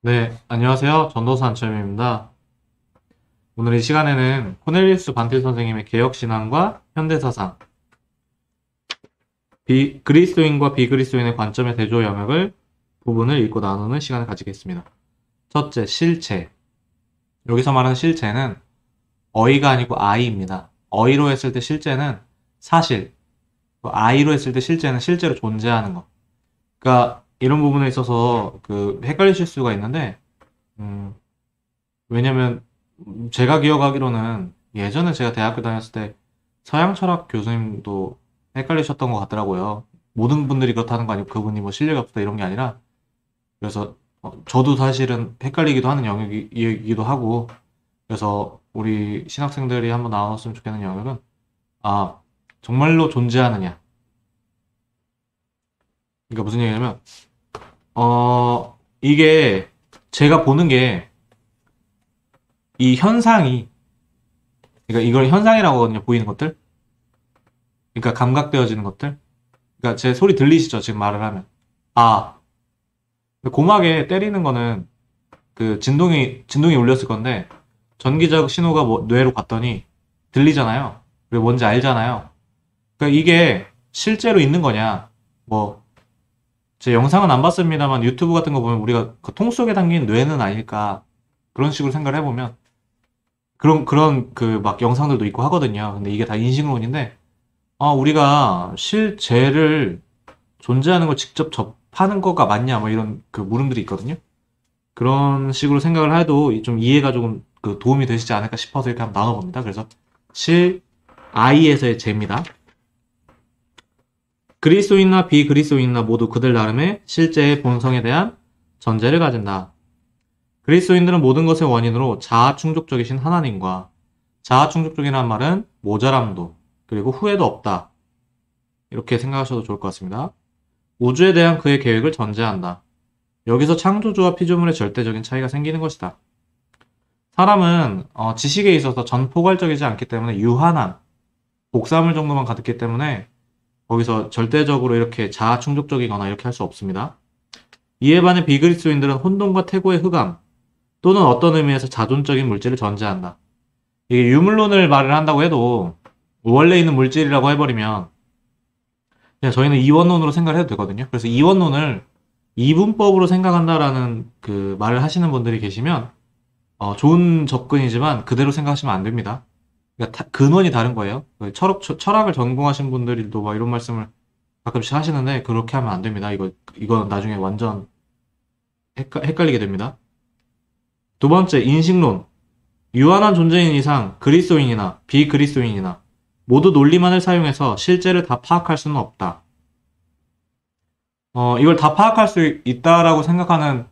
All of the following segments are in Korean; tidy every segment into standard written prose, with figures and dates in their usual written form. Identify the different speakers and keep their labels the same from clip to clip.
Speaker 1: 네, 안녕하세요. 전도사 안철민입니다. 오늘 이 시간에는 코넬리우스 반틸 선생님의 개혁신앙과 현대사상, 그리스도인과 비그리스도인의 관점의 대조 영역을 부분을 읽고 나누는 시간을 가지겠습니다. 첫째, 실체. 여기서 말하는 실체는 어이가 아니고 아이입니다. 어이로 했을 때 실제는 사실, 아이로 했을 때 실제는 실제로 존재하는 것. 그러니까 이런 부분에 있어서 헷갈리실 수가 있는데, 음, 왜냐면 제가 기억하기로는 예전에 제가 대학교 다녔을 때 서양 철학 교수님도 헷갈리셨던 것 같더라고요. 모든 분들이 그렇다는 거 아니고 그분이 뭐 실력이 없다 이런 게 아니라 그래서 저도 사실은 헷갈리기도 하는 영역이기도 하고 그래서 우리 신학생들이 한번 나눴으면 좋겠는 영역은 아 정말로 존재하느냐 그러니까 무슨 얘기냐면 이게 제가 보는 게 이 현상이 그러니까 이걸 현상이라고 하거든요 보이는 것들 그러니까 감각되어지는 것들. 그러니까 제 소리 들리시죠? 지금 말을 하면. 아, 고막에 때리는 거는 진동이 울렸을 건데 전기적 신호가 뭐 뇌로 갔더니 들리잖아요. 그리고 뭔지 알잖아요. 그러니까 이게 실제로 있는 거냐? 뭐 제 영상은 안 봤습니다만 유튜브 같은 거 보면 우리가 그 통 속에 담긴 뇌는 아닐까 그런 식으로 생각을 해보면 그런 그 막 영상들도 있고 하거든요. 근데 이게 다 인식론인데 우리가 실제를 존재하는 걸 직접 접하는 거가 맞냐, 뭐 이런 그 물음들이 있거든요. 그런 식으로 생각을 해도 좀 이해가 조금 도움이 되시지 않을까 싶어서 이렇게 한번 나눠봅니다. 그래서 실, I에서의 재입니다. 그리스도인이나 비그리스도인이나 모두 그들 나름의 실제의 본성에 대한 전제를 가진다. 그리스도인들은 모든 것의 원인으로 자아 충족적이신 하나님과 자아 충족적이라는 말은 모자람도 그리고 후회도 없다. 이렇게 생각하셔도 좋을 것 같습니다. 우주에 대한 그의 계획을 전제한다. 여기서 창조주와 피조물의 절대적인 차이가 생기는 것이다. 사람은 지식에 있어서 전포괄적이지 않기 때문에 유한한 복사물 정도만 가득기 때문에 거기서 절대적으로 이렇게 자아충족적이거나 이렇게 할 수 없습니다. 이에 반해 비그리스도인들은 혼돈과 태고의 흑암 또는 어떤 의미에서 자존적인 물질을 전제한다. 이게 유물론을 말을 한다고 해도 원래 있는 물질이라고 해버리면 그냥 저희는 이원론으로 생각을 해도 되거든요. 그래서 이원론을 이분법으로 생각한다라는 그 말을 하시는 분들이 계시면 좋은 접근이지만 그대로 생각하시면 안 됩니다. 그러니까 근원이 다른 거예요. 그 철학을 전공하신 분들도 막 이런 말씀을 가끔씩 하시는데 그렇게 하면 안 됩니다. 이거 나중에 완전 헷갈리게 됩니다. 두 번째, 인식론. 유한한 존재인 이상 그리스도인이나 비그리스도인이나 모두 논리만을 사용해서 실제를 다 파악할 수는 없다. 이걸 다 파악할 수 있다라고 생각하는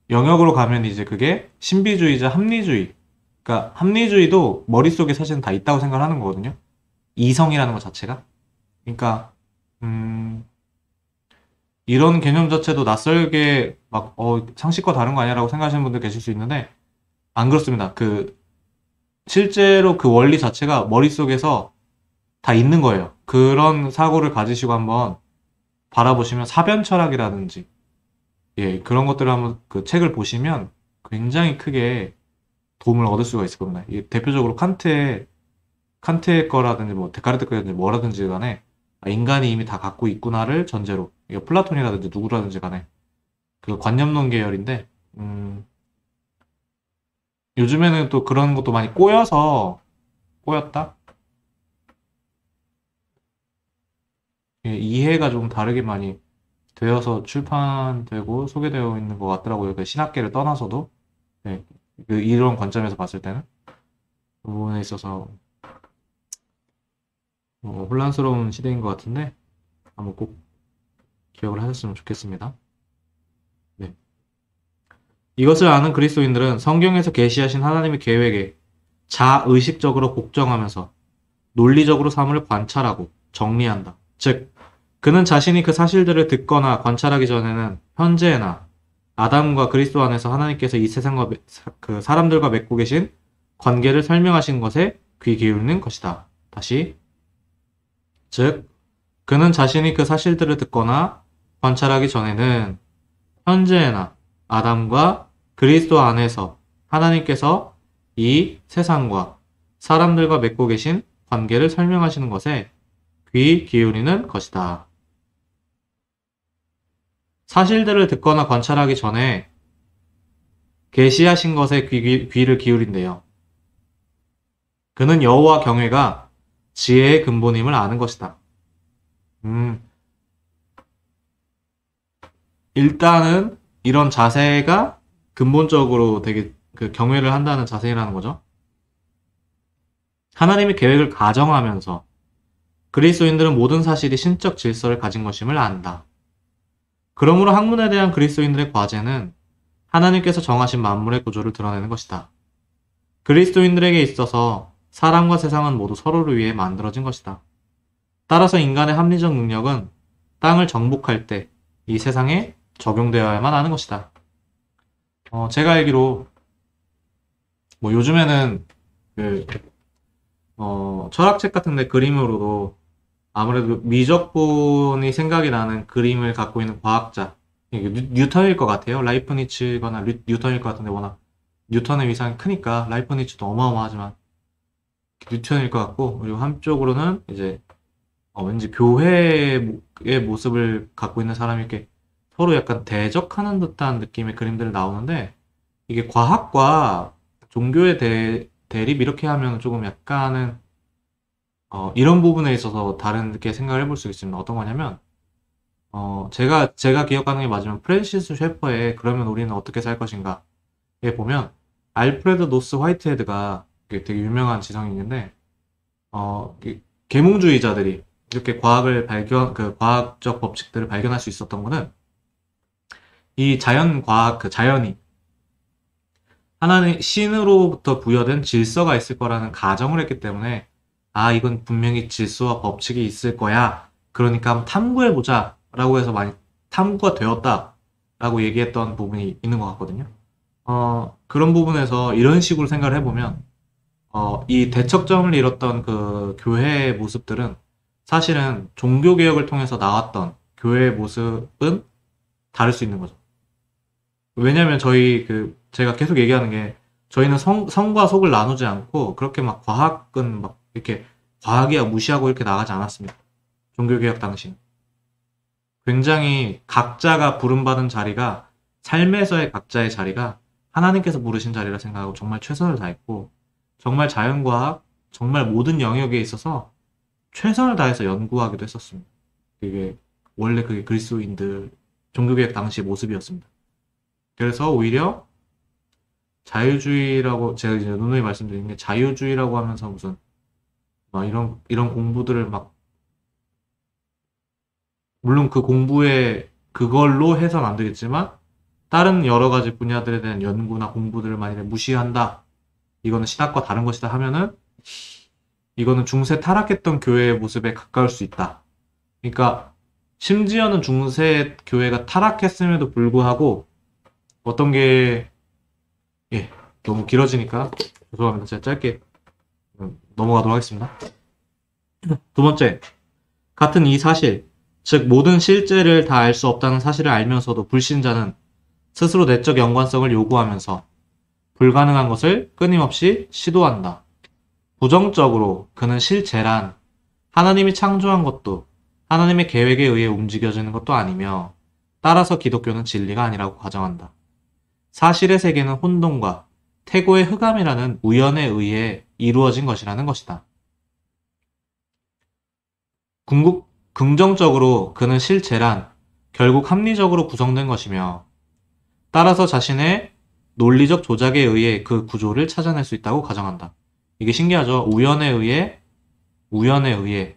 Speaker 1: 영역으로 가면 이제 그게 신비주의자 합리주의. 그러니까 합리주의도 머릿속에 사실은 다 있다고 생각을 하는 거거든요. 이성이라는 것 자체가. 그러니까 이런 개념 자체도 낯설게 막 상식과 다른 거 아니야라고 생각하시는 분들 계실 수 있는데 안 그렇습니다. 실제로 그 원리 자체가 머릿속에서 다 있는 거예요. 그런 사고를 가지시고 한번 바라보시면 사변 철학이라든지 예, 그런 것들을 한번 그 책을 보시면 굉장히 크게 도움을 얻을 수가 있을 겁니다. 대표적으로 칸트의 거라든지 뭐 데카르트 거라든지 뭐라든지 간에 인간이 이미 다 갖고 있구나를 전제로 이게 플라톤이라든지 누구라든지 간에 그 관념론 계열인데 요즘에는 또 그런 것도 많이 꼬였다? 예, 이해가 좀 다르게 많이 되어서 출판되고 소개되어 있는 것 같더라고요. 그 신학계를 떠나서도 네, 이런 관점에서 봤을 때는 그 부분에 있어서 혼란스러운 시대인 것 같은데 한번 꼭 기억을 하셨으면 좋겠습니다. 네. 이것을 아는 그리스도인들은 성경에서 계시하신 하나님의 계획에 자의식적으로 복종하면서 논리적으로 사물을 관찰하고 정리한다. 즉, 그는 자신이 그 사실들을 듣거나 관찰하기 전에는 현재나 아담과 그리스도 안에서 하나님께서 이 세상과 그 사람들과 맺고 계신 관계를 설명하신 것에 귀 기울이는 것이다. 다시, 즉, 그는 자신이 그 사실들을 듣거나 관찰하기 전에는 현재나 아담과 그리스도 안에서 하나님께서 이 세상과 사람들과 맺고 계신 관계를 설명하시는 것에 귀 기울이는 것이다. 사실들을 듣거나 관찰하기 전에 계시하신 것에 귀를 기울인대요. 그는 여호와 경외가 지혜의 근본임을 아는 것이다. 일단은 이런 자세가 근본적으로 되게 그 경외를 한다는 자세라는 거죠. 하나님의 계획을 가정하면서 그리스도인들은 모든 사실이 신적 질서를 가진 것임을 안다. 그러므로 학문에 대한 그리스도인들의 과제는 하나님께서 정하신 만물의 구조를 드러내는 것이다. 그리스도인들에게 있어서 사람과 세상은 모두 서로를 위해 만들어진 것이다. 따라서 인간의 합리적 능력은 땅을 정복할 때 이 세상에 적용되어야만 하는 것이다. 제가 알기로 요즘에는 철학책 같은데 그림으로도 아무래도 미적분이 생각이 나는 그림을 갖고 있는 과학자, 뉴턴일 것 같아요. 라이프니츠거나 뉴턴일 것 같은데 워낙 뉴턴의 위상이 크니까 라이프니츠도 어마어마하지만 뉴턴일 것 같고, 그리고 한쪽으로는 이제 왠지 교회의 모습을 갖고 있는 사람이 이렇게 서로 약간 대적하는 듯한 느낌의 그림들이 나오는데, 이게 과학과 종교의 대립 이렇게 하면 조금 약간은 이런 부분에 있어서 다르게 생각을 해볼 수 있습니다. 어떤 거냐면 제가 기억하는 게 맞으면 프랜시스 셰퍼의 그러면 우리는 어떻게 살 것인가에 보면 알프레드 노스 화이트헤드가 되게 유명한 지성인인데 계몽주의자들이 이렇게 과학적 법칙들을 발견할 수 있었던 거는 이 자연이 하나의 신으로부터 부여된 질서가 있을 거라는 가정을 했기 때문에 이건 분명히 질서와 법칙이 있을 거야. 그러니까 한번 탐구해보자 라고 해서 많이 탐구가 되었다 라고 얘기했던 부분이 있는 것 같거든요. 그런 부분에서 이런 식으로 생각을 해보면 이 대척점을 잃었던 그 교회의 모습들은 사실은 종교개혁을 통해서 나왔던 교회의 모습은 다를 수 있는 거죠. 왜냐면 제가 계속 얘기하는 게 저희는 성과 속을 나누지 않고 그렇게 막 과학은 막 이렇게 과학이야 무시하고 이렇게 나가지 않았습니다. 종교개혁 당시. 굉장히 각자가 부름받은 자리가 삶에서의 각자의 자리가 하나님께서 부르신 자리라 생각하고 정말 최선을 다했고 정말 자연과학, 정말 모든 영역에 있어서 최선을 다해서 연구하기도 했었습니다. 원래 그게 그리스도인들 종교개혁 당시 모습이었습니다. 그래서 오히려 자유주의라고 제가 이제 누누이 말씀드린 게 자유주의라고 하면서 무슨 이런 공부들을 물론 그 공부에 그걸로 해서는 안 되겠지만 다른 여러 가지 분야들에 대한 연구나 공부들을 만약에 무시한다, 이거는 신학과 다른 것이다 하면은 이거는 중세 타락했던 교회의 모습에 가까울 수 있다. 그러니까 심지어는 중세 교회가 타락했음에도 불구하고 어떤 게 너무 길어지니까 죄송합니다. 제가 짧게 넘어가도록 하겠습니다. 두 번째, 같은 이 사실, 즉 모든 실제를 다 알 수 없다는 사실을 알면서도 불신자는 스스로 내적 연관성을 요구하면서 불가능한 것을 끊임없이 시도한다. 부정적으로 그는 실제란 하나님이 창조한 것도 하나님의 계획에 의해 움직여지는 것도 아니며 따라서 기독교는 진리가 아니라고 가정한다. 사실의 세계는 혼돈과 태고의 흑암이라는 우연에 의해 이루어진 것이라는 것이다. 긍정적으로 그는 실제란 결국 합리적으로 구성된 것이며 따라서 자신의 논리적 조작에 의해 그 구조를 찾아낼 수 있다고 가정한다. 이게 신기하죠? 우연에 의해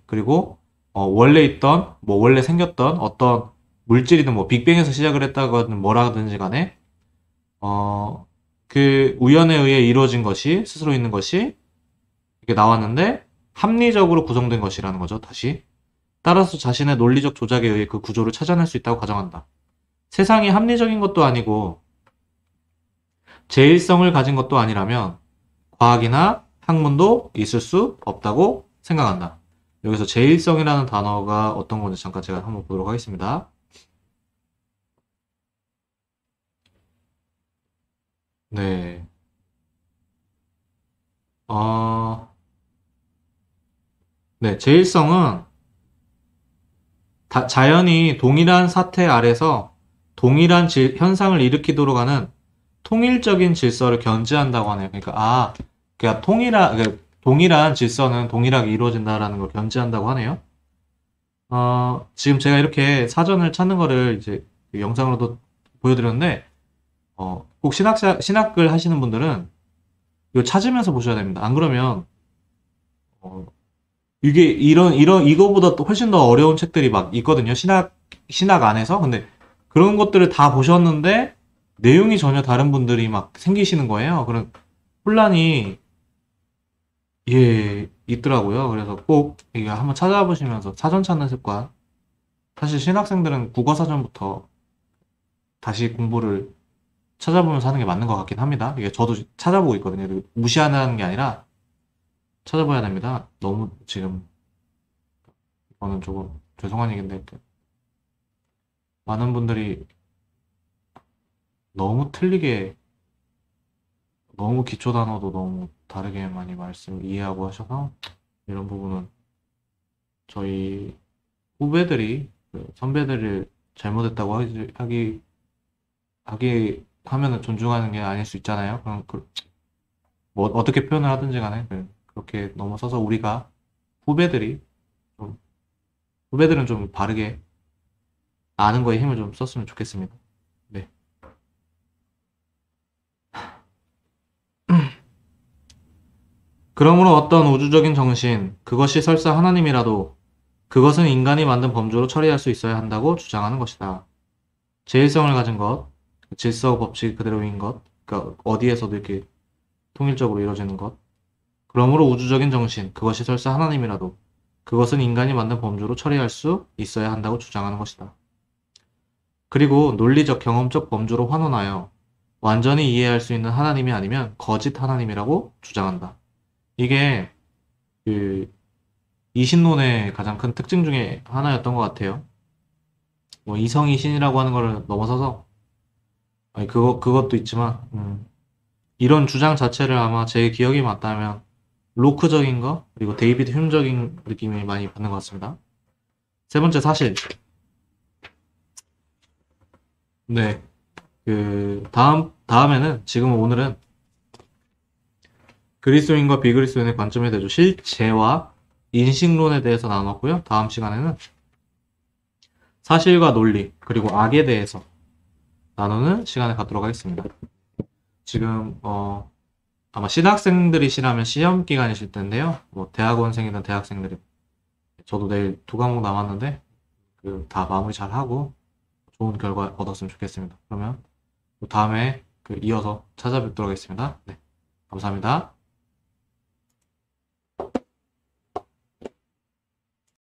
Speaker 1: 그리고 원래 있던 원래 생겼던 어떤 물질이든 빅뱅에서 시작을 했다거든 뭐라든지 간에 그 우연에 의해 이루어진 것이 스스로 있는 것이 이게 나왔는데 합리적으로 구성된 것이라는 거죠. 다시 따라서 자신의 논리적 조작에 의해 그 구조를 찾아낼 수 있다고 가정한다. 세상이 합리적인 것도 아니고 제일성을 가진 것도 아니라면 과학이나 학문도 있을 수 없다고 생각한다. 여기서 제일성이라는 단어가 어떤 건지 잠깐 제가 한번 보도록 하겠습니다. 네. 어, 네. 제일성은 자연이 동일한 사태 아래서 동일한 현상을 일으키도록 하는 통일적인 질서를 견지한다고 하네요. 그러니까 동일한 질서는 동일하게 이루어진다라는 걸 견지한다고 하네요. 지금 제가 이렇게 사전을 찾는 거를 이제 영상으로도 보여드렸는데, 꼭 신학을 하시는 분들은 이거 찾으면서 보셔야 됩니다. 안 그러면, 어, 이거보다 또 훨씬 더 어려운 책들이 막 있거든요. 신학 안에서. 근데 그런 것들을 다 보셨는데, 내용이 전혀 다른 분들이 막 생기시는 거예요. 그런 혼란이, 예, 있더라고요. 그래서 꼭 이거 한번 찾아보시면서 사전 찾는 습관. 사실 신학생들은 국어사전부터 다시 공부를 찾아보면서 하는 게 맞는 것 같긴 합니다. 이게 저도 찾아보고 있거든요. 무시하는 게 아니라 찾아봐야 됩니다. 너무 지금 이거는 조금 죄송한 얘기인데 많은 분들이 너무 틀리게 너무 기초 단어도 너무 다르게 많이 이해하고 하셔서 이런 부분은 저희 후배들이 선배들을 잘못했다고 하기 하면은 존중하는 게 아닐 수 있잖아요. 그럼 뭐 어떻게 표현을 하든지 간에 그렇게 넘어서서 우리가 후배들이 좀 후배들은 좀 바르게 아는 거에 힘을 좀 썼으면 좋겠습니다. 네. 그러므로 어떤 우주적인 정신, 그것이 설사 하나님이라도 그것은 인간이 만든 범주로 처리할 수 있어야 한다고 주장하는 것이다. 제일성을 가진 것, 질서 법칙 그대로인 것, 그러니까 어디에서도 이렇게 통일적으로 이루어지는 것. 그러므로 우주적인 정신, 그것이 설사 하나님이라도 그것은 인간이 만든 범주로 처리할 수 있어야 한다고 주장하는 것이다. 그리고 논리적 경험적 범주로 환원하여 완전히 이해할 수 있는 하나님이 아니면 거짓 하나님이라고 주장한다. 이게 그 이신론의 가장 큰 특징 중에 하나였던 것 같아요. 뭐 이성이신이라고 하는 걸 넘어서서 아니 그것도 있지만 이런 주장 자체를 아마 제 기억이 맞다면 로크적인 거 그리고 데이비드 흉적인 느낌이 많이 받는 것 같습니다. 세 번째 사실. 네. 다음에는 오늘은 그리스도인과 비그리스도인의 관점에 대해서 실제와 인식론에 대해서 나눴고요. 다음 시간에는 사실과 논리 그리고 악에 대해서 나누는 시간을 갖도록 하겠습니다. 지금 아마 신학생들이시라면 시험 기간이실 텐데요. 뭐 대학원생이든 대학생들이 저도 내일 두 과목 남았는데 다 마무리 잘 하고 좋은 결과 얻었으면 좋겠습니다. 그러면 다음에 이어서 찾아뵙도록 하겠습니다. 네, 감사합니다.